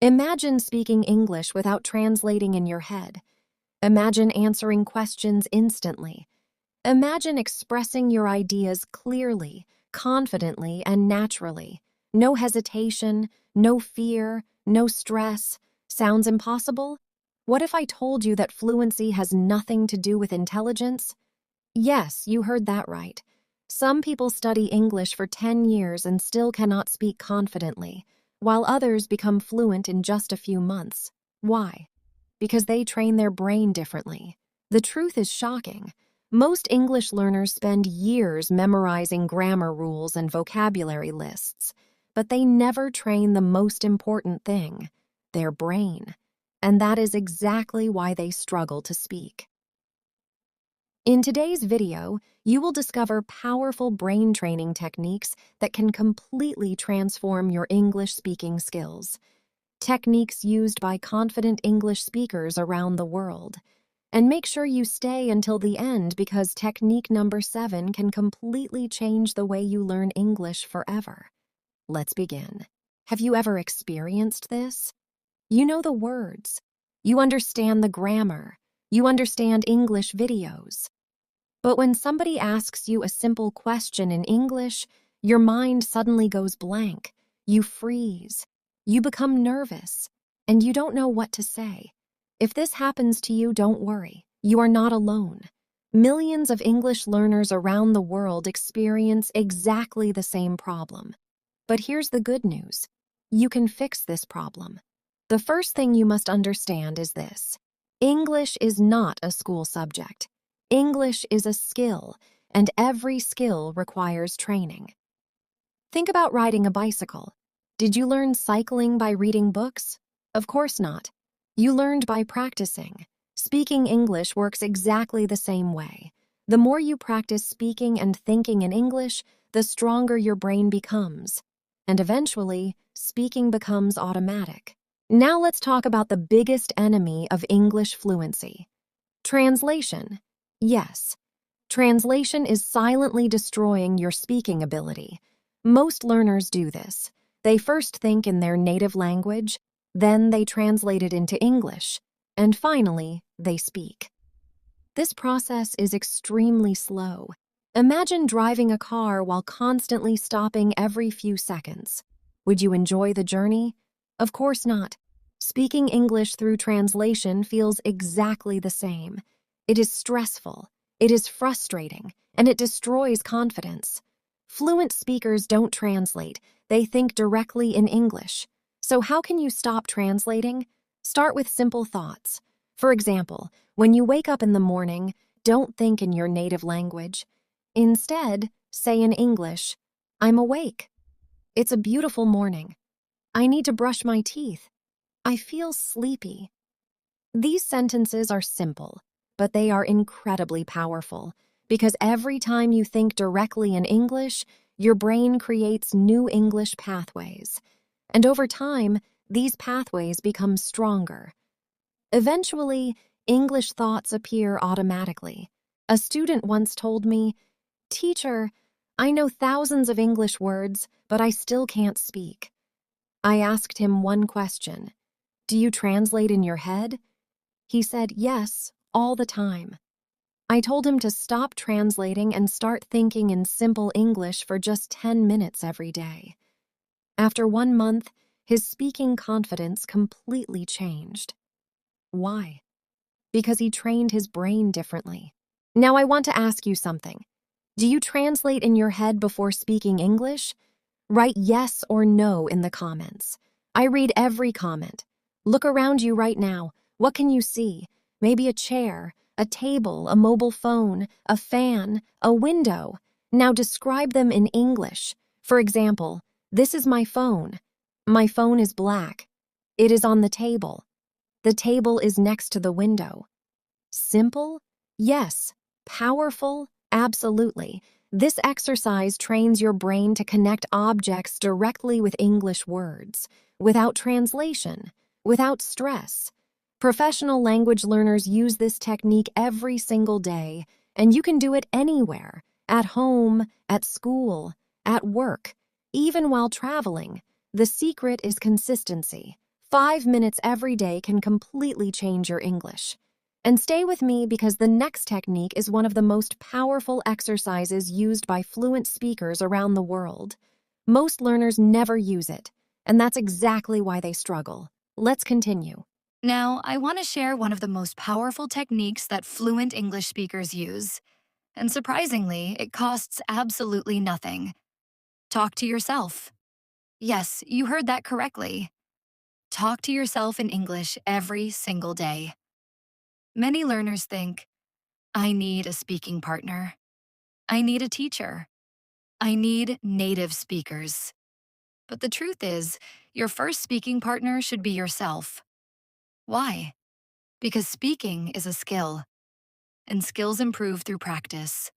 Imagine speaking English without translating in your head. Imagine answering questions instantly. Imagine expressing your ideas clearly, confidently, and naturally. No hesitation, no fear, no stress. Sounds impossible? What if I told you that fluency has nothing to do with intelligence? Yes, you heard that right. Some people study English for 10 years and still cannot speak confidently, while others become fluent in just a few months. Why? Because they train their brain differently. The truth is shocking. Most English learners spend years memorizing grammar rules and vocabulary lists, but they never train the most important thing, their brain. And that is exactly why they struggle to speak. In today's video, you will discover powerful brain training techniques that can completely transform your English speaking skills. Techniques used by confident English speakers around the world. And make sure you stay until the end because technique number 7 can completely change the way you learn English forever. Let's begin. Have you ever experienced this? You know the words. You understand the grammar. You understand English videos. But when somebody asks you a simple question in English, your mind suddenly goes blank. You freeze. You become nervous, and you don't know what to say. If this happens to you, don't worry. You are not alone. Millions of English learners around the world experience exactly the same problem. But here's the good news. You can fix this problem. The first thing you must understand is this. English is not a school subject. English is a skill, and every skill requires training. Think about riding a bicycle. Did you learn cycling by reading books? Of course not. You learned by practicing. Speaking English works exactly the same way. The more you practice speaking and thinking in English, the stronger your brain becomes. And eventually, speaking becomes automatic. Now let's talk about the biggest enemy of English fluency. Translation. Yes, translation is silently destroying your speaking ability. Most learners do this. They first think in their native language, then they translate it into English, and finally, they speak. This process is extremely slow. Imagine driving a car while constantly stopping every few seconds. Would you enjoy the journey? Of course not. Speaking English through translation feels exactly the same. It is stressful, it is frustrating, and it destroys confidence. Fluent speakers don't translate, they think directly in English. So how can you stop translating? Start with simple thoughts. For example, when you wake up in the morning, don't think in your native language. Instead, say in English, I'm awake. It's a beautiful morning. I need to brush my teeth. I feel sleepy. These sentences are simple, but they are incredibly powerful because every time you think directly in English, your brain creates new English pathways. And over time, these pathways become stronger. Eventually, English thoughts appear automatically. A student once told me, "Teacher, I know thousands of English words, but I still can't speak." I asked him one question. Do you translate in your head? He said, yes, all the time. I told him to stop translating and start thinking in simple English for just 10 minutes every day. After 1 month, his speaking confidence completely changed. Why? Because he trained his brain differently. Now I want to ask you something. Do you translate in your head before speaking English? Write yes or no in the comments. I read every comment. Look around you right now. What can you see? Maybe a chair, a table, a mobile phone, a fan, a window. Now describe them in English. For example, this is my phone. My phone is black. It is on the table. The table is next to the window. Simple? Yes. Powerful? Absolutely. This exercise trains your brain to connect objects directly with English words, without translation, without stress. Professional language learners use this technique every single day, and you can do it anywhere, at home, at school, at work, even while traveling. The secret is consistency. 5 minutes every day can completely change your English. And stay with me because the next technique is one of the most powerful exercises used by fluent speakers around the world. Most learners never use it, and that's exactly why they struggle. Let's continue. Now, I want to share one of the most powerful techniques that fluent English speakers use. And surprisingly, it costs absolutely nothing. Talk to yourself. Yes, you heard that correctly. Talk to yourself in English every single day. Many learners think, I need a speaking partner. I need a teacher. I need native speakers. But the truth is, your first speaking partner should be yourself. Why? Because speaking is a skill, and skills improve through practice.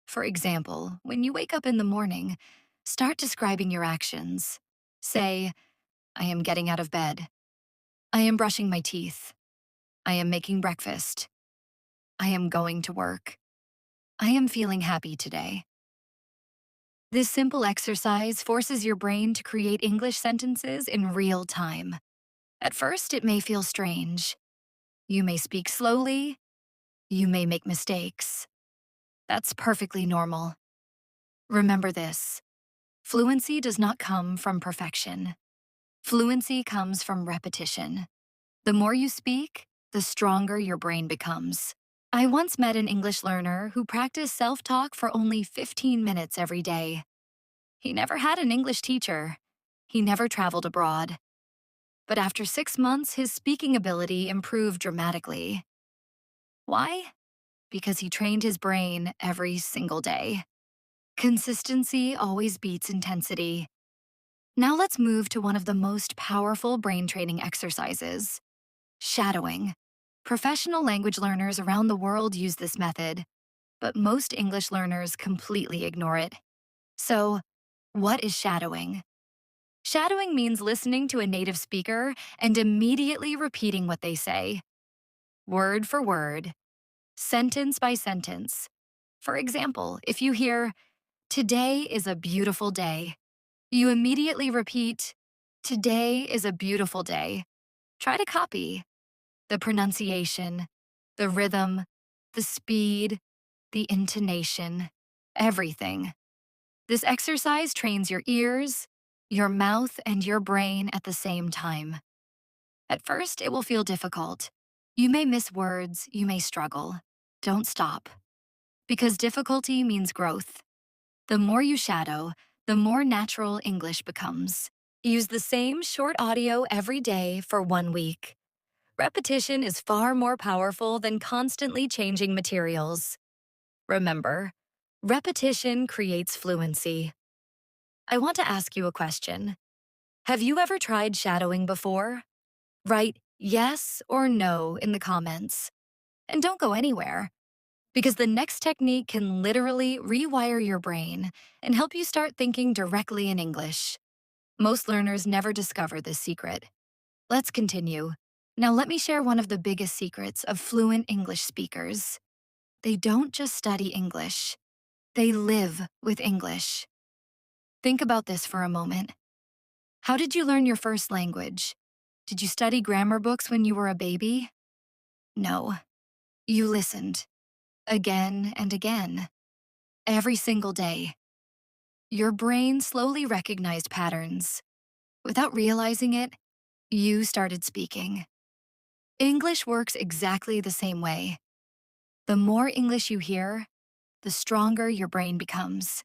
For example, when you wake up in the morning, start describing your actions. Say, I am getting out of bed. I am brushing my teeth. I am making breakfast. I am going to work. I am feeling happy today. This simple exercise forces your brain to create English sentences in real time. At first, it may feel strange. You may speak slowly. You may make mistakes. That's perfectly normal. Remember this: fluency does not come from perfection. Fluency comes from repetition. The more you speak, the stronger your brain becomes. I once met an English learner who practiced self-talk for only 15 minutes every day. He never had an English teacher. He never traveled abroad. But after 6 months, his speaking ability improved dramatically. Why? Because he trained his brain every single day. Consistency always beats intensity. Now let's move to one of the most powerful brain training exercises: shadowing. Professional language learners around the world use this method, but most English learners completely ignore it. So, what is shadowing? Shadowing means listening to a native speaker and immediately repeating what they say, word for word, sentence by sentence. For example, if you hear, "Today is a beautiful day," you immediately repeat, "Today is a beautiful day." Try to copy the pronunciation, the rhythm, the speed, the intonation, everything. This exercise trains your ears, your mouth, and your brain at the same time. At first, it will feel difficult. You may miss words, you may struggle. Don't stop, because difficulty means growth. The more you shadow, the more natural English becomes. Use the same short audio every day for 1 week. Repetition is far more powerful than constantly changing materials. Remember, repetition creates fluency. I want to ask you a question. Have you ever tried shadowing before? Write yes or no in the comments. And don't go anywhere, because the next technique can literally rewire your brain and help you start thinking directly in English. Most learners never discover this secret. Let's continue. Now let me share one of the biggest secrets of fluent English speakers. They don't just study English. They live with English. Think about this for a moment. How did you learn your first language? Did you study grammar books when you were a baby? No. You listened. Again and again. Every single day. Your brain slowly recognized patterns. Without realizing it, you started speaking. English works exactly the same way. The more English you hear, the stronger your brain becomes.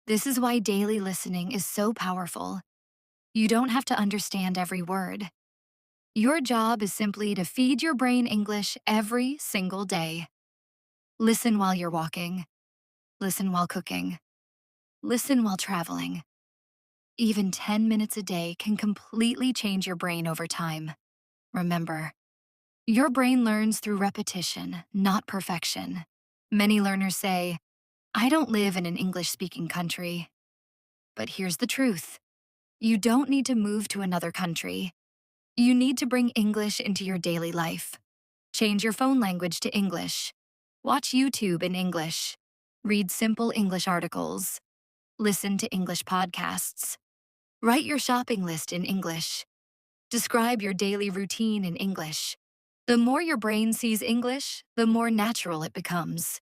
This is why daily listening is so powerful. You don't have to understand every word. Your job is simply to feed your brain English every single day. Listen while you're walking. Listen while cooking. Listen while traveling. Even 10 minutes a day can completely change your brain over time. Remember, your brain learns through repetition, not perfection. Many learners say, I don't live in an English-speaking country. But here's the truth. You don't need to move to another country. You need to bring English into your daily life. Change your phone language to English. Watch YouTube in English. Read simple English articles. Listen to English podcasts. Write your shopping list in English. Describe your daily routine in English. The more your brain sees English, the more natural it becomes.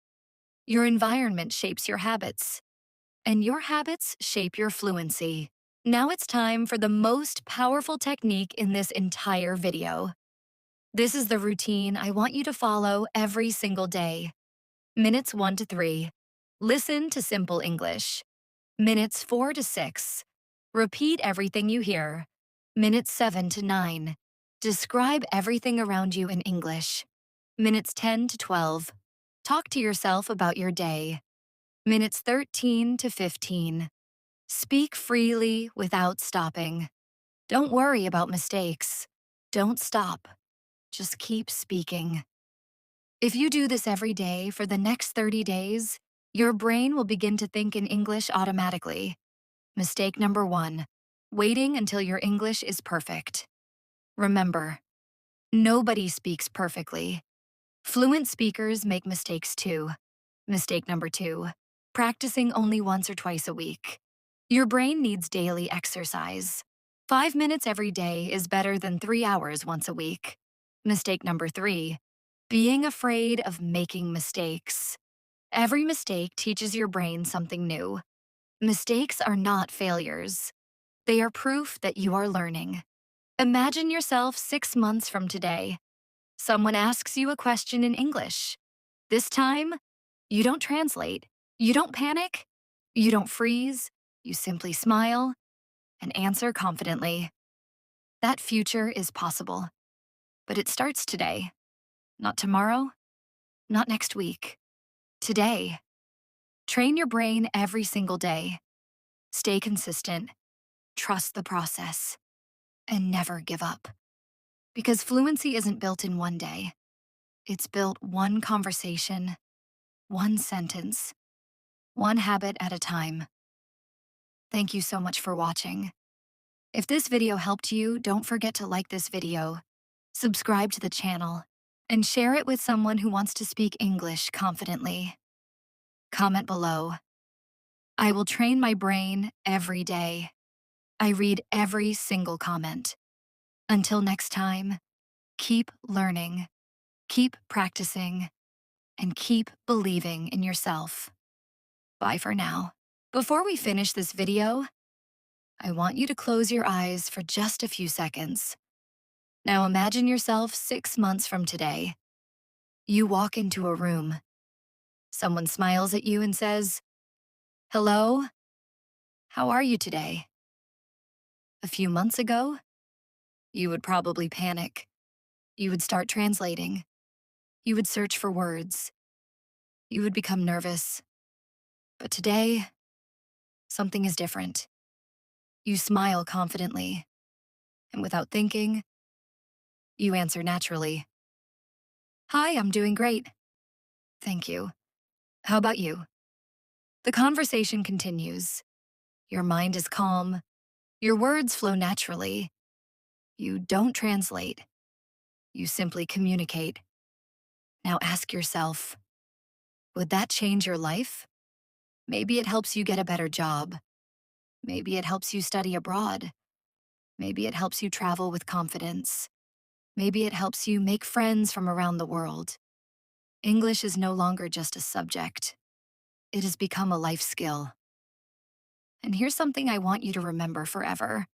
Your environment shapes your habits, and your habits shape your fluency. Now it's time for the most powerful technique in this entire video. This is the routine I want you to follow every single day. Minutes 1 to 3. Listen to simple English. Minutes 4 to 6. Repeat everything you hear. Minutes 7 to 9. Describe everything around you in English. Minutes 10 to 12. Talk to yourself about your day. Minutes 13 to 15. Speak freely without stopping. Don't worry about mistakes. Don't stop. Just keep speaking. If you do this every day for the next 30 days, your brain will begin to think in English automatically. Mistake number 1, waiting until your English is perfect. Remember, nobody speaks perfectly. Fluent speakers make mistakes too. Mistake number 2, practicing only once or twice a week. Your brain needs daily exercise. 5 minutes every day is better than 3 hours once a week. Mistake number 3, being afraid of making mistakes. Every mistake teaches your brain something new. Mistakes are not failures. They are proof that you are learning. Imagine yourself 6 months from today. Someone asks you a question in English. This time, you don't translate. You don't panic. You don't freeze. You simply smile and answer confidently. That future is possible. But it starts today. Not tomorrow. Not next week. Today. Train your brain every single day. Stay consistent. Trust the process. And never give up. Because fluency isn't built in one day. It's built one conversation, one sentence, one habit at a time. Thank you so much for watching. If this video helped you, don't forget to like this video, subscribe to the channel, and share it with someone who wants to speak English confidently. Comment below. I will train my brain every day. I read every single comment. Until next time, keep learning, keep practicing, and keep believing in yourself. Bye for now. Before we finish this video, I want you to close your eyes for just a few seconds. Now imagine yourself 6 months from today. You walk into a room. Someone smiles at you and says, "Hello, how are you today?" A few months ago, you would probably panic. You would start translating. You would search for words. You would become nervous. But today, something is different. You smile confidently, and without thinking, you answer naturally. "Hi, I'm doing great. Thank you. How about you?" The conversation continues. Your mind is calm. Your words flow naturally. You don't translate. You simply communicate. Now ask yourself, would that change your life? Maybe it helps you get a better job. Maybe it helps you study abroad. Maybe it helps you travel with confidence. Maybe it helps you make friends from around the world. English is no longer just a subject. It has become a life skill. And here's something I want you to remember forever.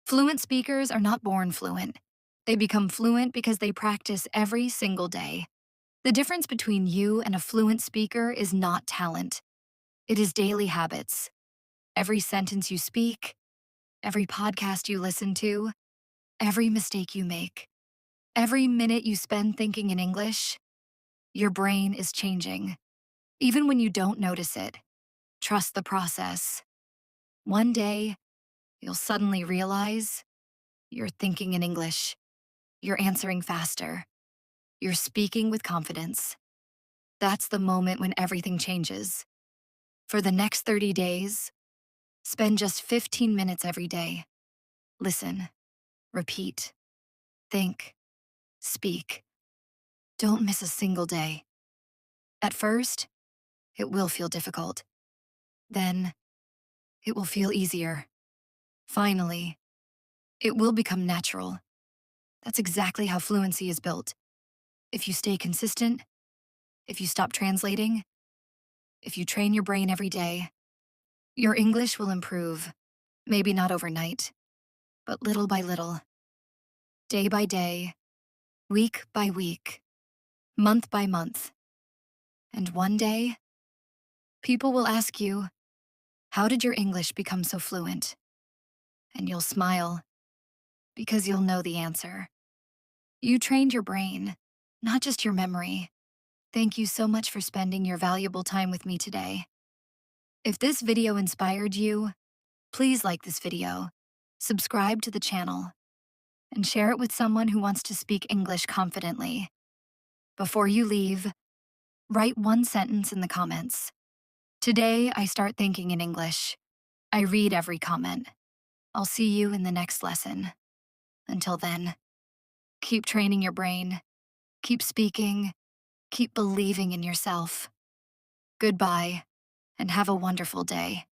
Fluent speakers are not born fluent. They become fluent because they practice every single day. The difference between you and a fluent speaker is not talent. It is daily habits. Every sentence you speak, every podcast you listen to, every mistake you make, every minute you spend thinking in English, your brain is changing. Even when you don't notice it, trust the process. One day, you'll suddenly realize you're thinking in English. You're answering faster. You're speaking with confidence. That's the moment when everything changes. For the next 30 days, spend just 15 minutes every day. Listen, repeat, think, speak. Don't miss a single day. At first, it will feel difficult. Then, it will feel easier. Finally, it will become natural. That's exactly how fluency is built. If you stay consistent, if you stop translating, if you train your brain every day, your English will improve. Maybe not overnight, but little by little, day by day, week by week, month by month. And one day, people will ask you, how did your English become so fluent? And you'll smile, because you'll know the answer. You trained your brain, not just your memory. Thank you so much for spending your valuable time with me today. If this video inspired you, please like this video, subscribe to the channel, and share it with someone who wants to speak English confidently. Before you leave, write one sentence in the comments. Today, I start thinking in English. I read every comment. I'll see you in the next lesson. Until then, keep training your brain, keep speaking, keep believing in yourself. Goodbye, and have a wonderful day.